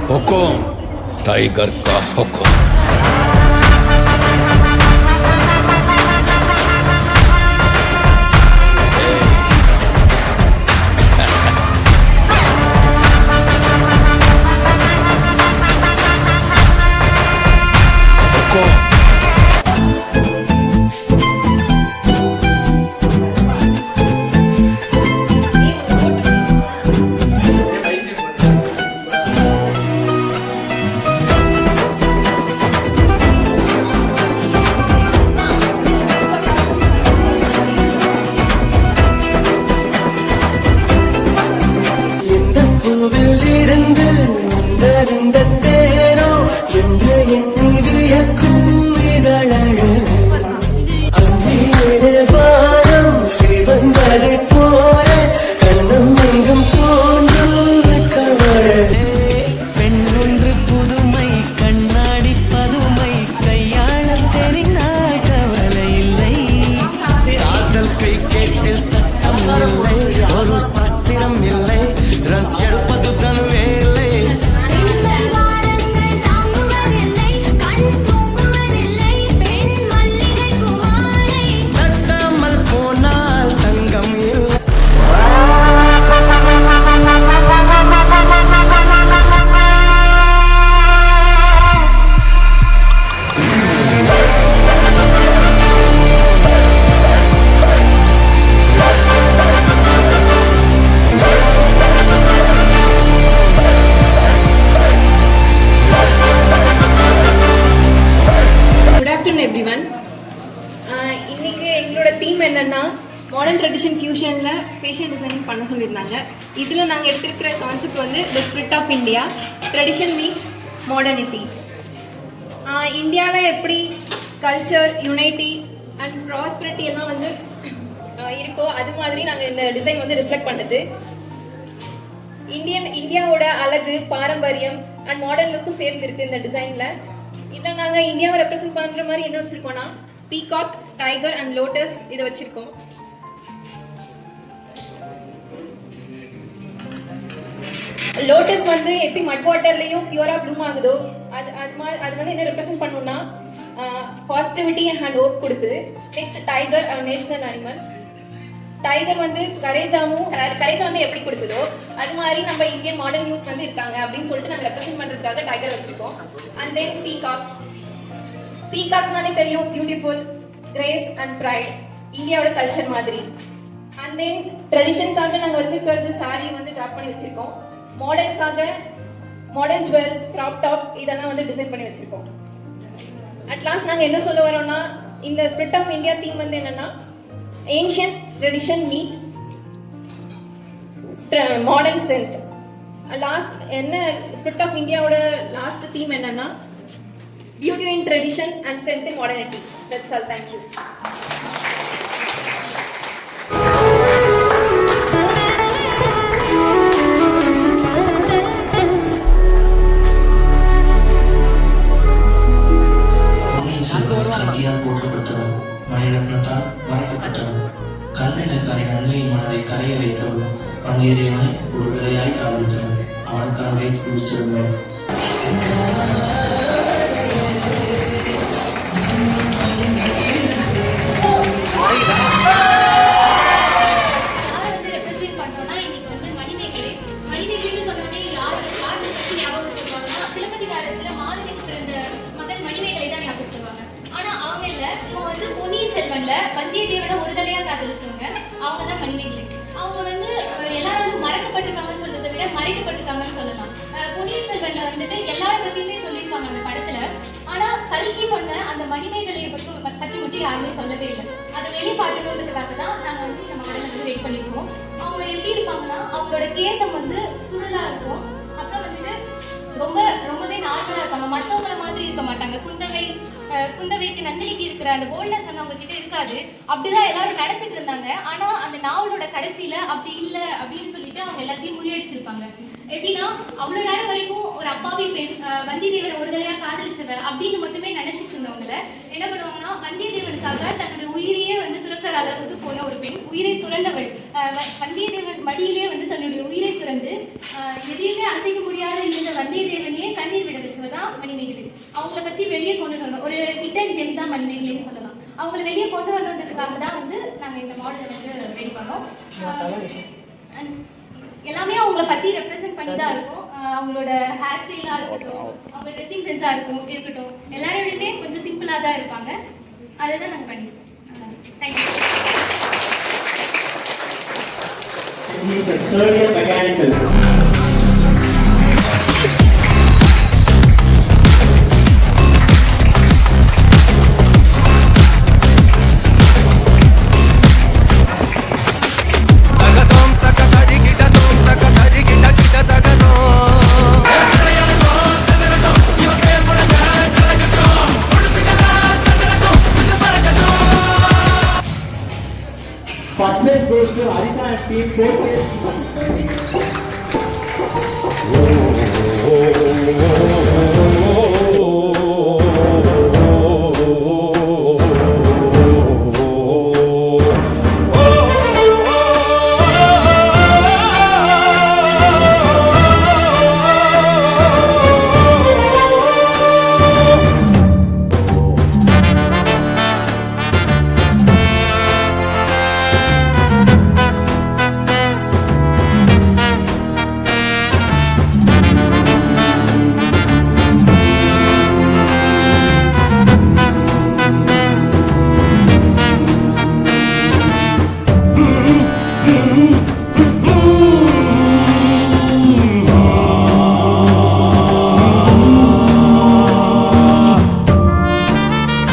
हुकुम tiger का हुकुम। Modern tradition ஃபியூஷனில் ஃபேஷன் டிசைனிங் பண்ண சொல்லியிருந்தாங்க. இதில் நாங்கள் எடுத்துருக்கிற கான்செப்ட் வந்து the spirit of India, tradition meets modernity. இந்தியாவில் எப்படி கல்ச்சர், யுனைட்டி அண்ட் ப்ராஸ்பரிட்டி எல்லாம் வந்து இருக்கோ அது மாதிரி நாங்கள் இந்த டிசைன் வந்து ரிஃப்ளெக்ட் பண்ணுது. இந்தியாவோட அழகு, பாரம்பரியம் அண்ட் மாடர்ன் லுக்கும் சேர்ந்துருக்கு இந்த டிசைனில். இதில் நாங்கள் இந்தியாவை ரெப்ரசென்ட் பண்ணுற மாதிரி என்ன வச்சுருக்கோன்னா பீகாக், டைகர் அண்ட் லோட்டஸ் இதை வச்சுருக்கோம். லோட்டஸ் வந்து எப்படி மட் வாட்டர்லையும் பியூராக ப்ளூம் ஆகுதோ அது வந்து என்ன ரெப்ரசென்ட் பண்ணணும்னா பாசிட்டிவிட்டி அண்ட் ஹோப் கொடுக்குது. Next tiger national animal. Tiger வந்து கரேஜா வந்து எப்படி கொடுக்குதோ அது மாதிரி நம்ம இந்தியன் மாடர்ன் யூத் வந்து இருக்காங்க அப்படின்னு சொல்லிட்டு நாங்கள் ரெப்ரசென்ட் பண்ணுறதுக்காக டைகர் வச்சுருக்கோம். அண்ட் தென் பீகாக்னாலே தெரியும், பியூட்டிஃபுல், கிரேஸ் அண்ட் ப்ரைட், இந்தியாவோட கல்ச்சர் மாதிரி. அண்ட் தென் ட்ரெடிஷனுக்காக நாங்கள் வச்சிருக்கிறது சாரி வந்து ட்ராப் பண்ணி வச்சிருக்கோம். மாடர்னுக்காக மாடர்ன் ஜுவல்ஸ், கிராப் டாப் இதெல்லாம் வந்து டிசைன் பண்ணி வச்சிருக்கோம். அட்லாஸ்ட் நாங்கள் என்ன சொல்ல வரோம்னா இந்த ஸ்பிரிட் ஆஃப் இந்தியா தீம் வந்து என்னன்னா ancient tradition meets modern strength. Last என்ன ஸ்பிரிட் ஆஃப் இந்தியாவோட லாஸ்ட் தீம் என்னன்னா beauty in tradition and strength in modernity. That's all. Thank you. கல்லெஞ்சக்காரின் அன்னையின் மனதை கரைய வைத்தவன் பங்கேறியவனை விடுதலையாய் காதலித்தவன் அவனுக்காகவே குளித்திருந்தவன். வந்தியத்தேவனை ஒரு தலையா காதலிச்சவங்க அவங்க தான் மணிமேகலை. அவங்க வந்து எல்லாரும் மறக்கப்பட்டிருக்காங்கன்னு சொல்றதை விட மறைக்கப்பட்டிருக்காங்கன்னு சொல்லலாம். பொன்னியின் செல்வன்ல வந்துட்டு எல்லாரும் பத்தியுமே சொல்லியிருப்பாங்க அந்த படத்துல. ஆனா கல்கி சொன்ன அந்த மணிமேகலையை பத்தி மட்டும் யாருமே சொல்லவே இல்லை. அதை வெளிக்காட்டணுன்றதுக்காக தான் நாங்க வந்து இந்த மாடலை வந்து ரெடி பண்ணிருக்கோம். அவங்க எப்படி இருப்பாங்கன்னா அவங்களோட கேசம் வந்து சுருளா இருக்கும். அப்புறம் வந்துட்டு ரொம்பவே நார்மலா இருப்பாங்க. மற்றவங்கள மாதிரி இருக்க மாட்டாங்க. குந்தவைக்கு நந்தினிக்கு இருக்கிற அந்த போல்ட்னஸ் வந்து அவங்க கிட்ட இருக்காது. அப்படிதான் எல்லாரும் நினைச்சிட்டு இருந்தாங்க. ஆனா அந்த நாவலோட கடைசியில அப்படி இல்லை அப்படின்னு சொல்லிட்டு அவங்க எல்லாத்தையும் முறியடிச்சிருப்பாங்க. எப்படின்னா அவ்வளவு நேரம் வரைக்கும் ஒரு அப்பாவி பெண் வந்தியத்தேவனை ஒரு தலையா காதலிச்சவ அப்படின்னு மட்டுமே நினைச்சிட்டு இருந்தவங்கள என்ன பண்ணுவாங்கன்னா வந்தியத்தேவனுக்காக தன்னுடைய உயிரையே வந்து துறக்கிற அளவுக்கு போன ஒரு பெண், உயிரை துறந்தவள், வந்தியத்தேவன் மடியிலே வந்து தன்னுடைய உயிரை துறந்து எதையுமே அசைக்க முடியாத இருந்த வந்தியத்தேவனையே அவங்கள பற்றி வெளியே கொண்டு வரணும். ஒரு ஹிடன் ஜெம் தான் மணிமேகலைன்னு சொல்லலாம். அவங்கள வெளியே கொண்டு வரணுன்றதுக்காக தான் வந்து நாங்கள் இந்த மாடலை வந்து ரெடி பண்ணோம். எல்லாமே அவங்கள பற்றி ரெப்ரசென்ட் பண்ணி தான் இருக்கும். அவங்களோட ஹேர் ஸ்டைலாக இருக்கட்டும், அவங்க ட்ரெஸ்ஸிங் சென்ஸாக இருக்கட்டும், எல்லாரோடையுமே கொஞ்சம் சிம்பிளாக தான் இருப்பாங்க. அதை தான் நாங்கள் பண்ணியிருக்கோம். Thank you. He's a third year mechanical. First place goes to Harika and team 4 place.